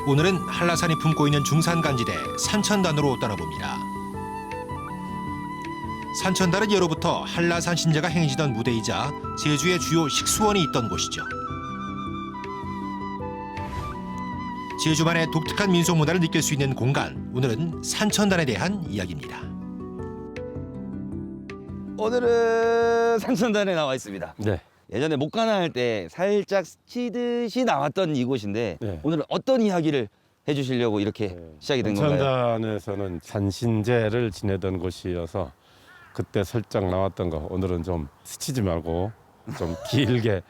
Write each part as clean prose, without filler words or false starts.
오늘은 한라산이 품고 있는 중산간지대 산천단으로 떠나봅니다. 산천단은 예로부터 한라산 신제가 행지던 무대이자 제주의 주요 식수원이 있던 곳이죠. 제주만의 독특한 민속 문화를 느낄 수 있는 공간, 오늘은 산천단에 대한 이야기입니다. 오늘은 산천단에 나와 있습니다. 네. 예전에 목가나 할 때 살짝 스치듯이 나왔던 이곳인데 네. 오늘은 어떤 이야기를 해주시려고 이렇게 시작이 된 건가요? 산천단에서는 산신제를 지내던 곳이어서 그때 살짝 나왔던 거 오늘은 좀 스치지 말고 좀 길게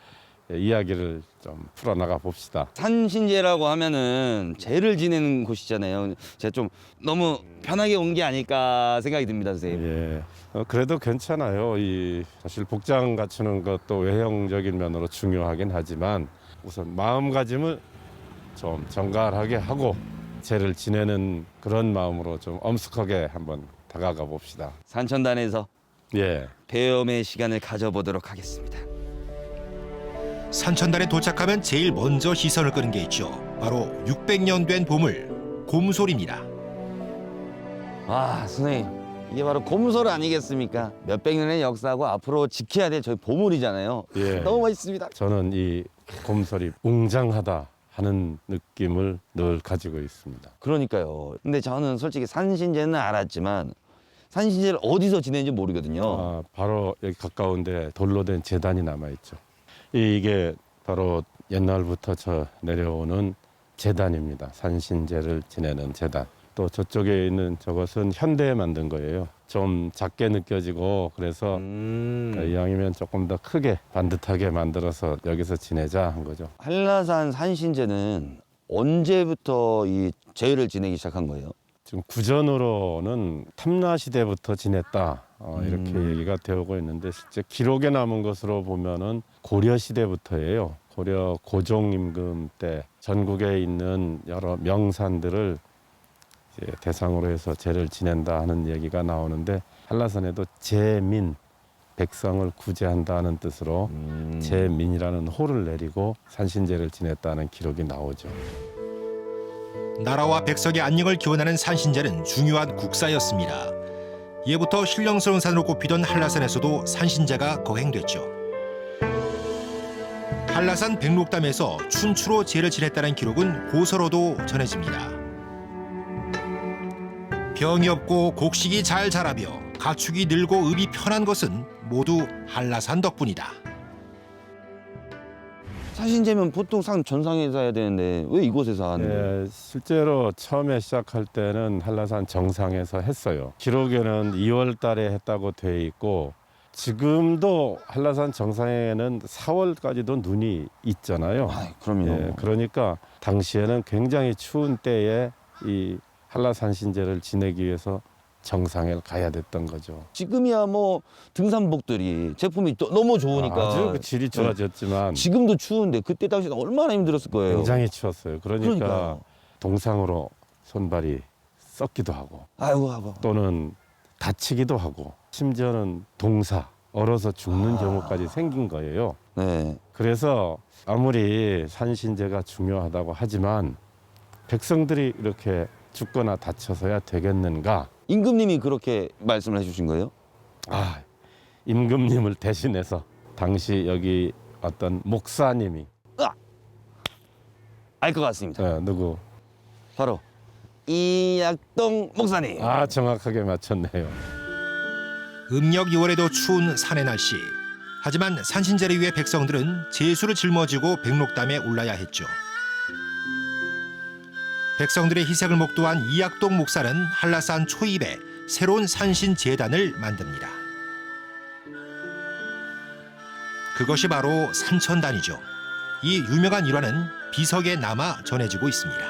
이야기를 좀 풀어나가 봅시다. 산신제라고 하면은 제를 지내는 곳이잖아요. 제가 좀 너무 편하게 온 게 아닐까 생각이 듭니다, 선생님. 예. 그래도 괜찮아요. 이 사실 복장 갖추는 것도 외형적인 면으로 중요하긴 하지만 우선 마음가짐을 좀 정갈하게 하고 제를 지내는 그런 마음으로 좀 엄숙하게 한번 다가가 봅시다. 산천단에서 예. 배움의 시간을 가져보도록 하겠습니다. 산천단에 도착하면 제일 먼저 시선을 끄는 게 있죠. 바로 600년 된 보물, 곰솔입니다. 와, 선생님. 이게 바로 곰솔 아니겠습니까? 몇백 년의 역사하고 앞으로 지켜야 될 저희 보물이잖아요. 예. 너무 멋있습니다. 저는 이 곰솔이 웅장하다 하는 느낌을 늘 가지고 있습니다. 그러니까요. 근데 저는 솔직히 산신제는 알았지만 산신제를 어디서 지내는지 모르거든요. 바로 여기 가까운데 돌로 된 제단이 남아있죠. 이게 바로 옛날부터 저 내려오는 제단입니다. 산신제를 지내는 제단. 또 저쪽에 있는 저것은 현대에 만든 거예요. 좀 작게 느껴지고 그래서 이왕이면 조금 더 크게 반듯하게 만들어서 여기서 지내자 한 거죠. 한라산 산신제는 언제부터 이 제를 지내기 시작한 거예요? 지금 구전으로는 탐라 시대부터 지냈다 이렇게 얘기가 되고 있는데 실제 기록에 남은 것으로 보면은 고려 시대부터예요. 고려 고종 임금 때 전국에 있는 여러 명산들을 이제 대상으로 해서 제를 지낸다 하는 얘기가 나오는데 한라산에도 제민 백성을 구제한다는 뜻으로 제민이라는 호를 내리고 산신제를 지냈다는 기록이 나오죠. 나라와 백성의 안녕을 기원하는 산신제는 중요한 국사였습니다. 예부터 신령스러운 산으로 꼽히던 한라산에서도 산신제가 거행됐죠. 한라산 백록담에서 춘추로 제를 지냈다는 기록은 고서로도 전해집니다. 병이 없고 곡식이 잘 자라며 가축이 늘고 읍이 편한 것은 모두 한라산 덕분이다. 산신제면 보통 산 전상에서 해야 되는데 왜 이곳에서 하는 거예요? 예, 실제로 처음에 시작할 때는 한라산 정상에서 했어요. 기록에는 2월 달에 했다고 돼 있고 지금도 한라산 정상에는 4월까지도 눈이 있잖아요. 그럼요. 예, 그러니까 당시에는 굉장히 추운 때에 이 한라산신제를 지내기 위해서 정상에 가야 됐던 거죠. 지금이야 뭐 등산복들이 제품이 너무 좋으니까 아주 그 질이 좋아졌지만 지금도 추운데 그때 당시에 얼마나 힘들었을 거예요. 굉장히 추웠어요. 그러니까 그러니까요. 동상으로 손발이 썩기도 하고 아이고. 또는 다치기도 하고 심지어는 동사 얼어서 죽는 경우까지 생긴 거예요. 네. 그래서 아무리 산신제가 중요하다고 하지만 백성들이 이렇게 죽거나 다쳐서야 되겠는가? 임금님이 그렇게 말씀을 해주신 거예요? 임금님을 대신해서 당시 여기 어떤 목사님이 알 것 같습니다. 누구? 바로 이약동 목사님. 정확하게 맞췄네요. 음력 2월에도 추운 산의 날씨. 하지만 산신제를 위해 백성들은 제수를 짊어지고 백록담에 올라야 했죠. 백성들의 희생을 목도한 이약동 목사는 한라산 초입에 새로운 산신제단을 만듭니다. 그것이 바로 산천단이죠. 이 유명한 일화는 비석에 남아 전해지고 있습니다.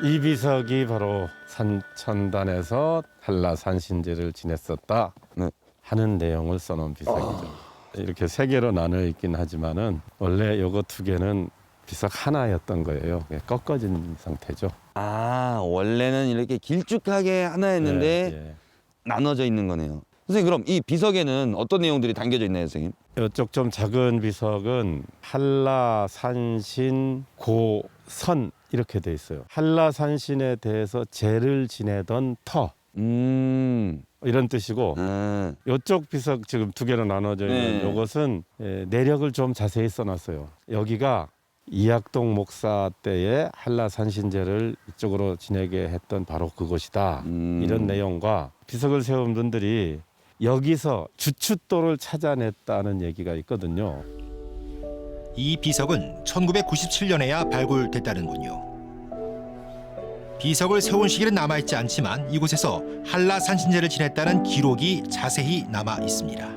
이 비석이 바로 산천단에서 한라산신제를 지냈었다 하는 내용을 써놓은 비석이죠. 이렇게 세 개로 나눠 있긴 하지만은 원래 요거 두 개는 비석 하나였던 거예요. 꺾어진 상태죠. 원래는 이렇게 길쭉하게 하나였는데 예. 나눠져 있는 거네요. 선생님 그럼 이 비석에는 어떤 내용들이 담겨져 있나요, 선생님? 이쪽 좀 작은 비석은 한라산신 고선 이렇게 돼 있어요. 한라산신에 대해서 제를 지내던 터 이런 뜻이고 이쪽 비석 지금 두 개로 나눠져 있는 네. 이것은 내력을 좀 자세히 써놨어요. 여기가 이학동 목사 때에 한라산신제를 이쪽으로 지내게 했던 바로 그곳이다. 이런 내용과 비석을 세운 분들이 여기서 주춧돌을 찾아냈다는 얘기가 있거든요. 이 비석은 1997년에야 발굴됐다는군요. 비석을 세운 시기는 남아있지 않지만 이곳에서 한라산신제를 지냈다는 기록이 자세히 남아 있습니다.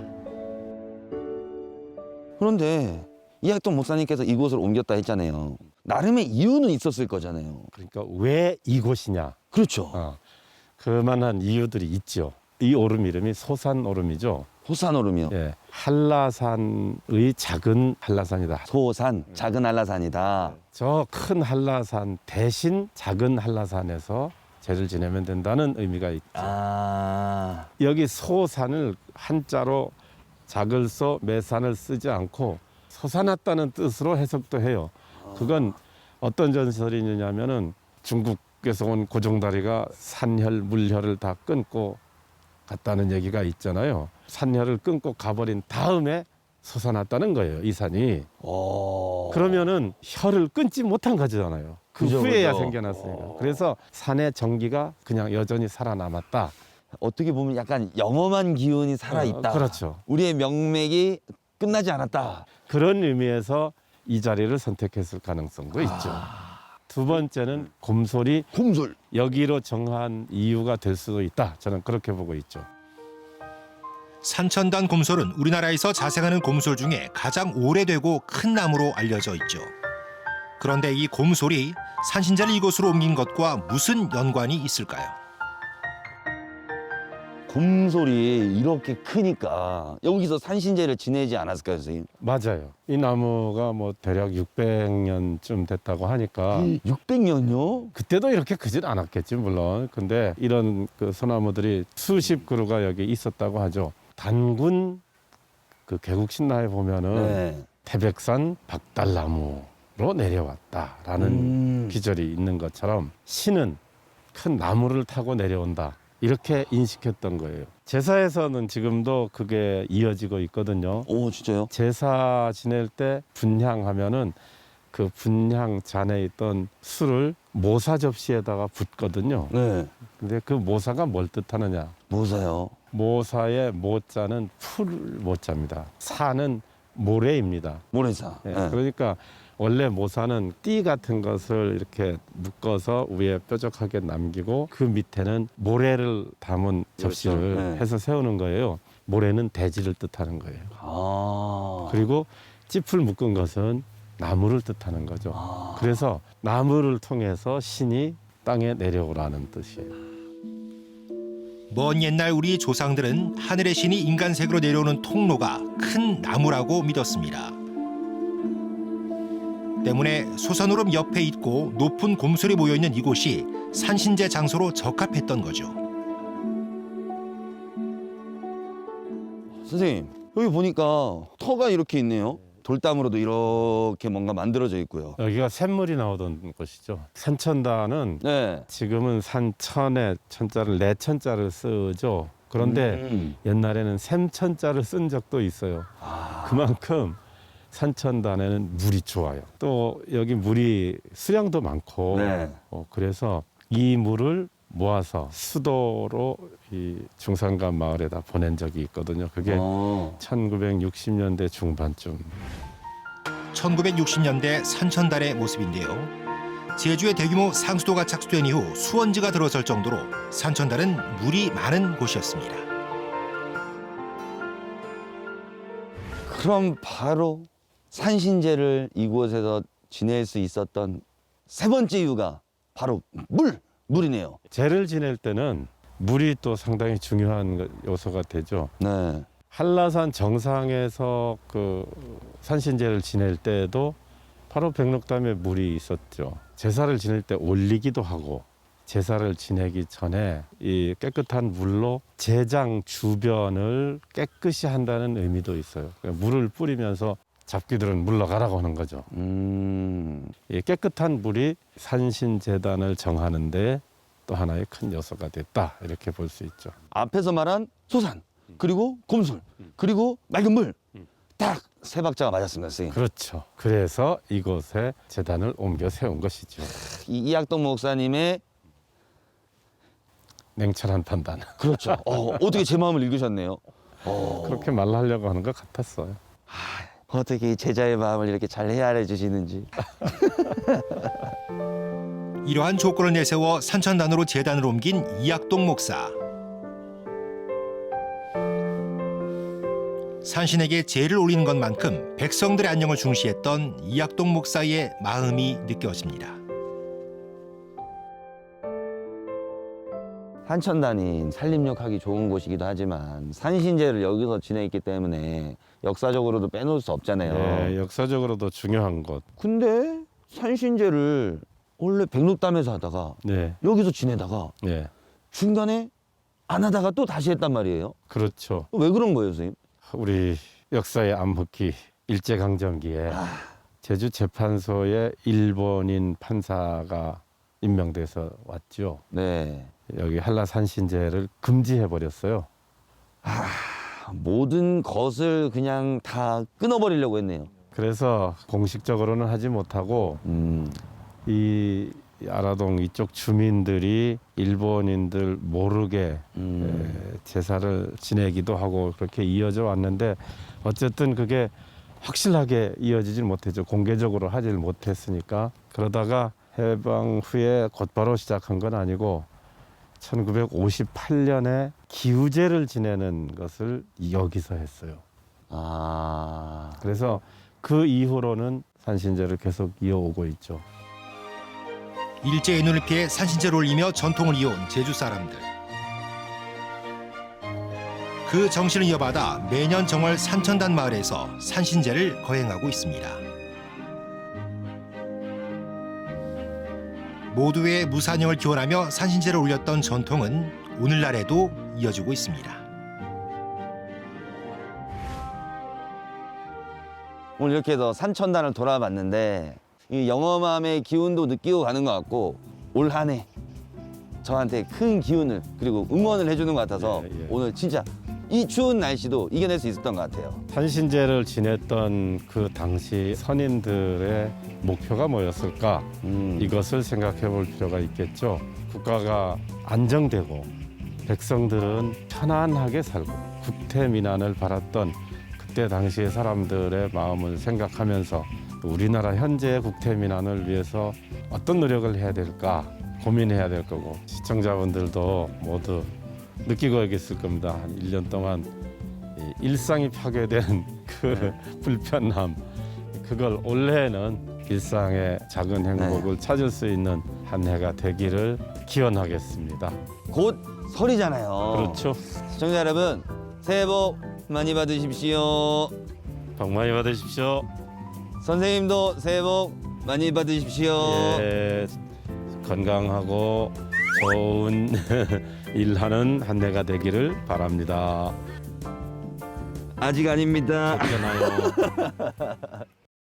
그런데 이학동 목사님께서 이곳을 옮겼다 했잖아요. 나름의 이유는 있었을 거잖아요. 그러니까 왜 이곳이냐? 그렇죠. 그만한 이유들이 있죠. 이 오름 이름이 소산 오름이죠. 소산오름이요. 예, 한라산의 작은 한라산이다. 소산, 작은 한라산이다. 저 큰 한라산 대신 작은 한라산에서 제를 지내면 된다는 의미가 있죠. 아, 여기 소산을 한자로 작을소 매산을 쓰지 않고 솟아났다는 뜻으로 해석도 해요. 그건 어떤 전설이 있느냐면은 중국에서 온 고종다리가 산혈, 물혈을 다 끊고 갔다는 얘기가 있잖아요. 산혈을 끊고 가버린 다음에 솟아났다는 거예요, 이 산이. 그러면은 혈을 끊지 못한 거잖아요. 그 그죠, 후에야 그죠. 생겨났으니까. 그래서 산의 전기가 그냥 여전히 살아남았다. 어떻게 보면 약간 영험한 기운이 살아있다. 그렇죠. 우리의 명맥이 끝나지 않았다. 그런 의미에서 이 자리를 선택했을 가능성도 있죠. 두 번째는 곰솔이 곰솔. 여기로 정한 이유가 될 수도 있다. 저는 그렇게 보고 있죠. 산천단 곰솔은 우리나라에서 자생하는 곰솔 중에 가장 오래되고 큰 나무로 알려져 있죠. 그런데 이 곰솔이 산신제를 이곳으로 옮긴 것과 무슨 연관이 있을까요? 곰솔이 이렇게 크니까 여기서 산신제를 지내지 않았을까요, 선생님? 맞아요. 이 나무가 뭐 대략 600년쯤 됐다고 하니까 600년요? 그때도 이렇게 크진 않았겠지 물론. 근데 이런 그 소나무들이 수십 그루가 여기 있었다고 하죠. 단군 그 개국신라에 보면은 태백산 박달나무로 내려왔다라는 기절이 있는 것처럼 신은 큰 나무를 타고 내려온다. 이렇게 인식했던 거예요. 제사에서는 지금도 그게 이어지고 있거든요. 오, 진짜요? 제사 지낼 때 분향하면은 그 분향 잔에 있던 술을 모사 접시에다가 붓거든요. 네. 근데 그 모사가 뭘 뜻하느냐? 뭐사요? 모사의 모자는 풀 모자입니다. 사는 모래입니다. 모래사. 예, 네. 그러니까 원래 모사는 띠 같은 것을 이렇게 묶어서 위에 뾰족하게 남기고 그 밑에는 모래를 담은 접시를 네. 해서 세우는 거예요. 모래는 대지를 뜻하는 거예요. 아. 그리고 찌풀 묶은 것은 나무를 뜻하는 거죠. 그래서 나무를 통해서 신이 땅에 내려오라는 뜻이에요. 먼 옛날 우리 조상들은 하늘의 신이 인간색으로 내려오는 통로가 큰 나무라고 믿었습니다. 때문에 소산오름 옆에 있고 높은 곰솔이 모여있는 이곳이 산신제 장소로 적합했던 거죠. 선생님, 여기 보니까 터가 이렇게 있네요. 돌담으로도 이렇게 뭔가 만들어져 있고요. 여기가 샘물이 나오던 곳이죠. 산천단은 네. 지금은 산천에 천자를 내천자를 쓰죠. 그런데 옛날에는 샘천자를 쓴 적도 있어요. 그만큼 산천단에는 물이 좋아요. 또 여기 물이 수량도 많고 네. 그래서 이 물을 모아서 수도로 이 중산간 마을에다 보낸 적이 있거든요. 그게 1960년대 중반쯤. 1960년대 산천단의 모습인데요. 제주에 대규모 상수도가 착수된 이후 수원지가 들어설 정도로 산천단은 물이 많은 곳이었습니다. 그럼 바로 산신제를 이곳에서 지낼 수 있었던 세 번째 이유가 바로 물이네요. 제를 지낼 때는 물이 또 상당히 중요한 요소가 되죠. 네. 한라산 정상에서 그 산신제를 지낼 때에도 바로 백록담에 물이 있었죠. 제사를 지낼 때 올리기도 하고 제사를 지내기 전에 이 깨끗한 물로 제장 주변을 깨끗이 한다는 의미도 있어요. 그러니까 물을 뿌리면서 잡귀들은 물러가라고 하는 거죠. 이 깨끗한 물이 산신제단을 정하는데 또 하나의 큰 요소가 됐다 이렇게 볼 수 있죠. 앞에서 말한 소산, 그리고 곰술, 그리고 맑은 물. 딱 세 박자가 맞았습니다, 선생님. 그렇죠. 그래서 이곳에 제단을 옮겨 세운 것이죠. 이학동 목사님의 냉철한 판단. 그렇죠. 어떻게 제 마음을 읽으셨네요. 그렇게 말하려고 하는 것 같았어요. 어떻게 이 제자의 마음을 이렇게 잘 헤아려 주시는지. 이러한 조건을 내세워 산천단으로 제단을 옮긴 이학동 목사. 산신에게 제를 올리는 것만큼 백성들의 안녕을 중시했던 이학동 목사의 마음이 느껴집니다. 산천단이 살림욕하기 좋은 곳이기도 하지만 산신제를 여기서 지내있기 때문에 역사적으로도 빼놓을 수 없잖아요. 네, 역사적으로도 중요한 곳. 근데 산신제를 원래 백록담에서 하다가 네, 여기서 지내다가 네, 중간에 안 하다가 또 다시 했단 말이에요. 그렇죠. 왜 그런 거예요, 선생님? 우리 역사의 암흑기 일제강점기에 제주 재판소에 일본인 판사가 임명돼서 왔죠. 네. 여기 한라산신제를 금지해 버렸어요. 모든 것을 그냥 다 끊어버리려고 했네요. 그래서 공식적으로는 하지 못하고 이 아라동 이쪽 주민들이 일본인들 모르게 제사를 지내기도 하고 그렇게 이어져 왔는데 어쨌든 그게 확실하게 이어지질 못했죠. 공개적으로 하질 못했으니까. 그러다가 해방 후에 곧바로 시작한 건 아니고 1958년에 기우제를 지내는 것을 여기서 했어요. 그래서 그 이후로는 산신제를 계속 이어오고 있죠. 일제의 눈을 피해 산신제를 올리며 전통을 이어온 제주 사람들. 그 정신을 이어받아 매년 정월 산천단 마을에서 산신제를 거행하고 있습니다. 모두의 무산영을 기원하며 산신제를 올렸던 전통은 오늘날에도 이어지고 있습니다. 오늘 이렇게 해서 산천단을 돌아봤는데 이 영험함의 기운도 느끼고 가는 것 같고 올 한 해 저한테 큰 기운을 그리고 응원을 해주는 것 같아서 예. 오늘 진짜 이 추운 날씨도 이겨낼 수 있었던 것 같아요. 산신제를 지냈던 그 당시 선임들의 목표가 뭐였을까? 이것을 생각해 볼 필요가 있겠죠. 국가가 안정되고 백성들은 편안하게 살고 국태민안을 바랐던 그때 당시의 사람들의 마음을 생각하면서 우리나라 현재의 국태민안을 위해서 어떤 노력을 해야 될까 고민해야 될 거고 시청자분들도 모두 느끼고 계실 겁니다. 한 1년 동안 이 일상이 파괴된 그 불편함 그걸 올해는 일상의 작은 행복을 찾을 수 있는 한 해가 되기를 기원하겠습니다. 곧 설이잖아요. 그렇죠. 시청자 여러분 새해 복 많이 받으십시오. 복 많이 받으십시오. 선생님도 새해 복 많이 받으십시오. 예, 건강하고 좋은 일하는 한 해가 되기를 바랍니다. 아직 아닙니다. 괜찮아요.